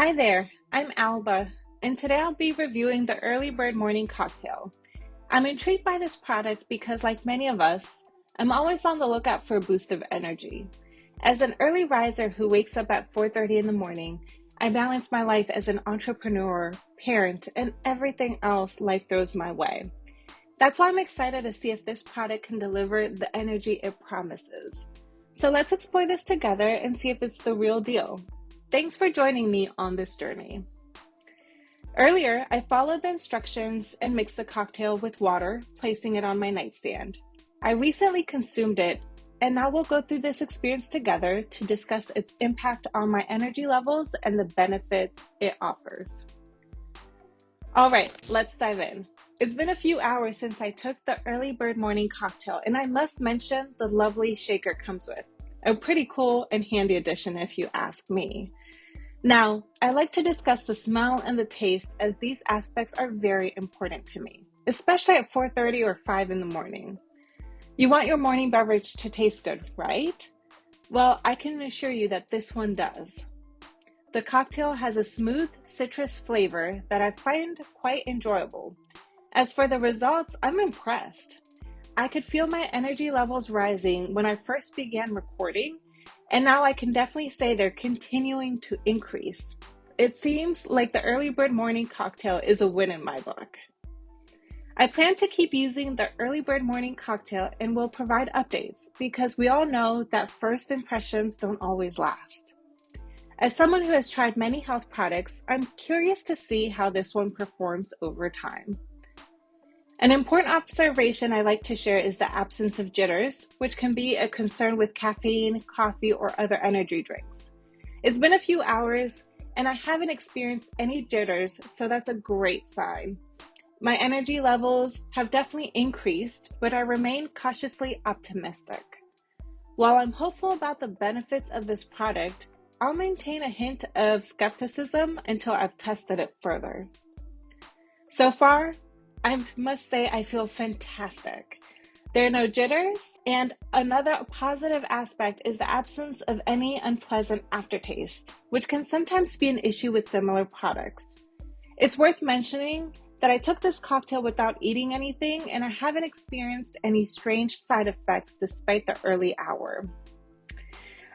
Hi there, I'm Alba, and today I'll be reviewing the Early Bird Morning Cocktail. I'm intrigued by this product because, like many of us, I'm always on the lookout for a boost of energy. As an early riser who wakes up at 4:30 in the morning, I balance my life as an entrepreneur, parent, and everything else life throws my way. That's why I'm excited to see if this product can deliver the energy it promises. So let's explore this together and see if it's the real deal. Thanks for joining me on this journey. Earlier, I followed the instructions and mixed the cocktail with water, placing it on my nightstand. I recently consumed it, and now we'll go through this experience together to discuss its impact on my energy levels and the benefits it offers. All right, let's dive in. It's been a few hours since I took the Early Bird Morning Cocktail, and I must mention the lovely shaker it comes with. A pretty cool and handy addition if you ask me. Now, I like to discuss the smell and the taste as these aspects are very important to me, especially at 4:30 or 5 in the morning. You want your morning beverage to taste good, right? Well, I can assure you that this one does. The cocktail has a smooth citrus flavor that I find quite enjoyable. As for the results, I'm impressed. I could feel my energy levels rising when I first began recording, and now I can definitely say they're continuing to increase. It seems like the Early Bird Morning Cocktail is a win in my book. I plan to keep using the Early Bird Morning Cocktail and will provide updates because we all know that first impressions don't always last. As someone who has tried many health products, I'm curious to see how this one performs over time. An important observation I like to share is the absence of jitters, which can be a concern with caffeine, coffee, or other energy drinks. It's been a few hours, and I haven't experienced any jitters, so that's a great sign. My energy levels have definitely increased, but I remain cautiously optimistic. While I'm hopeful about the benefits of this product, I'll maintain a hint of skepticism until I've tested it further. So far, I must say I feel fantastic. There are no jitters, and another positive aspect is the absence of any unpleasant aftertaste, which can sometimes be an issue with similar products. It's worth mentioning that I took this cocktail without eating anything, and I haven't experienced any strange side effects despite the early hour.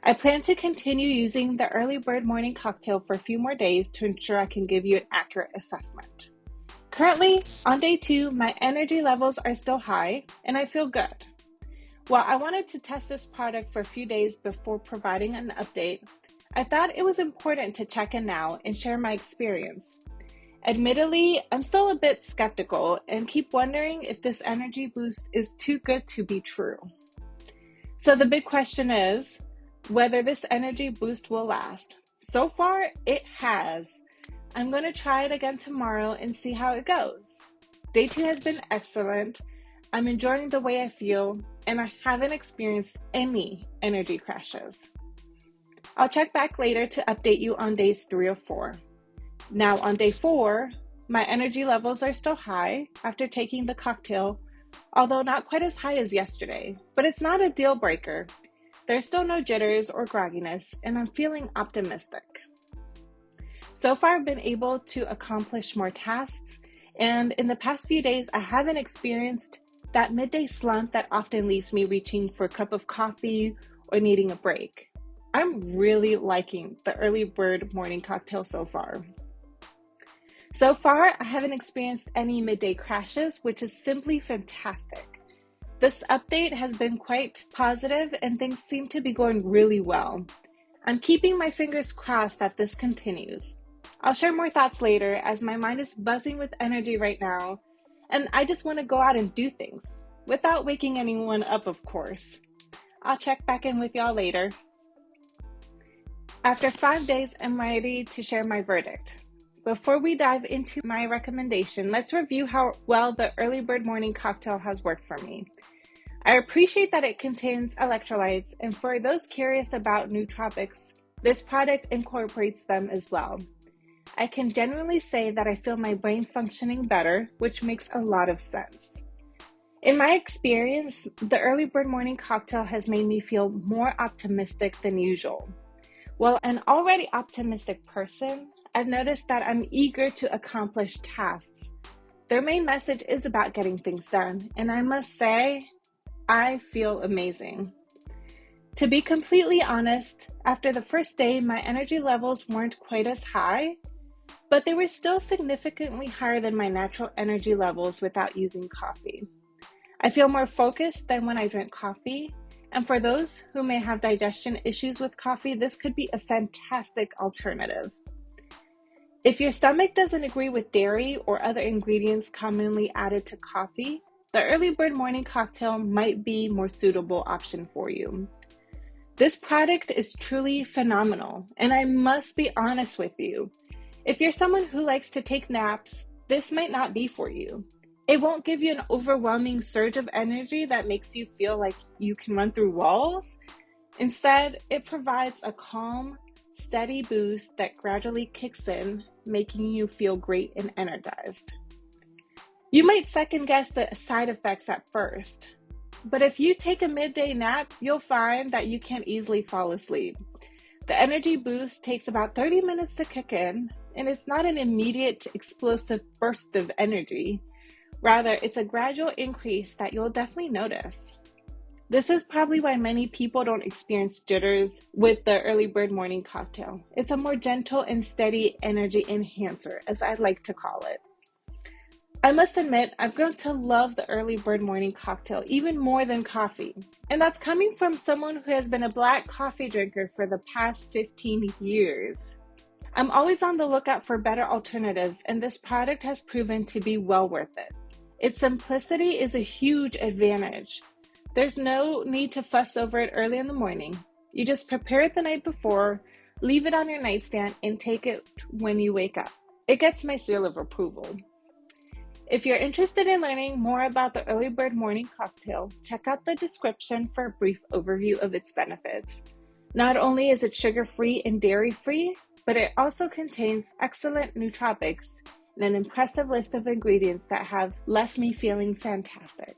I plan to continue using the Early Bird Morning Cocktail for a few more days to ensure I can give you an accurate assessment. Currently, on day 2, my energy levels are still high, and I feel good. While I wanted to test this product for a few days before providing an update, I thought it was important to check in now and share my experience. Admittedly, I'm still a bit skeptical and keep wondering if this energy boost is too good to be true. So the big question is whether this energy boost will last. So far, it has. I'm going to try it again tomorrow and see how it goes. Day 2 has been excellent. I'm enjoying the way I feel, and I haven't experienced any energy crashes. I'll check back later to update you on days 3 or 4. Now on day 4, my energy levels are still high after taking the cocktail, although not quite as high as yesterday, but it's not a deal breaker. There's still no jitters or grogginess, and I'm feeling optimistic. So far, I've been able to accomplish more tasks, and in the past few days, I haven't experienced that midday slump that often leaves me reaching for a cup of coffee or needing a break. I'm really liking the Early Bird Morning Cocktail so far. So far, I haven't experienced any midday crashes, which is simply fantastic. This update has been quite positive, and things seem to be going really well. I'm keeping my fingers crossed that this continues. I'll share more thoughts later as my mind is buzzing with energy right now, and I just want to go out and do things, without waking anyone up, of course. I'll check back in with y'all later. After 5 days, I'm ready to share my verdict. Before we dive into my recommendation, let's review how well the Early Bird Morning Cocktail has worked for me. I appreciate that it contains electrolytes, and for those curious about nootropics, this product incorporates them as well. I can genuinely say that I feel my brain functioning better, which makes a lot of sense. In my experience, the Early Bird Morning Cocktail has made me feel more optimistic than usual. While an already optimistic person, I've noticed that I'm eager to accomplish tasks. Their main message is about getting things done, and I must say, I feel amazing. To be completely honest, after the first day, my energy levels weren't quite as high, but they were still significantly higher than my natural energy levels without using coffee. I feel more focused than when I drink coffee, and for those who may have digestion issues with coffee, this could be a fantastic alternative. If your stomach doesn't agree with dairy or other ingredients commonly added to coffee, the Early Bird Morning Cocktail might be a more suitable option for you. This product is truly phenomenal, and I must be honest with you. If you're someone who likes to take naps, this might not be for you. It won't give you an overwhelming surge of energy that makes you feel like you can run through walls. Instead, it provides a calm, steady boost that gradually kicks in, making you feel great and energized. You might second guess the side effects at first, but if you take a midday nap, you'll find that you can't easily fall asleep. The energy boost takes about 30 minutes to kick in, and it's not an immediate explosive burst of energy. Rather, it's a gradual increase that you'll definitely notice. This is probably why many people don't experience jitters with the Early Bird Morning Cocktail. It's a more gentle and steady energy enhancer, as I like to call it. I must admit, I've grown to love the Early Bird Morning Cocktail even more than coffee. And that's coming from someone who has been a black coffee drinker for the past 15 years. I'm always on the lookout for better alternatives, and this product has proven to be well worth it. Its simplicity is a huge advantage. There's no need to fuss over it early in the morning. You just prepare it the night before, leave it on your nightstand, and take it when you wake up. It gets my seal of approval. If you're interested in learning more about the Early Bird Morning Cocktail, check out the description for a brief overview of its benefits. Not only is it sugar-free and dairy-free, but it also contains excellent nootropics and an impressive list of ingredients that have left me feeling fantastic.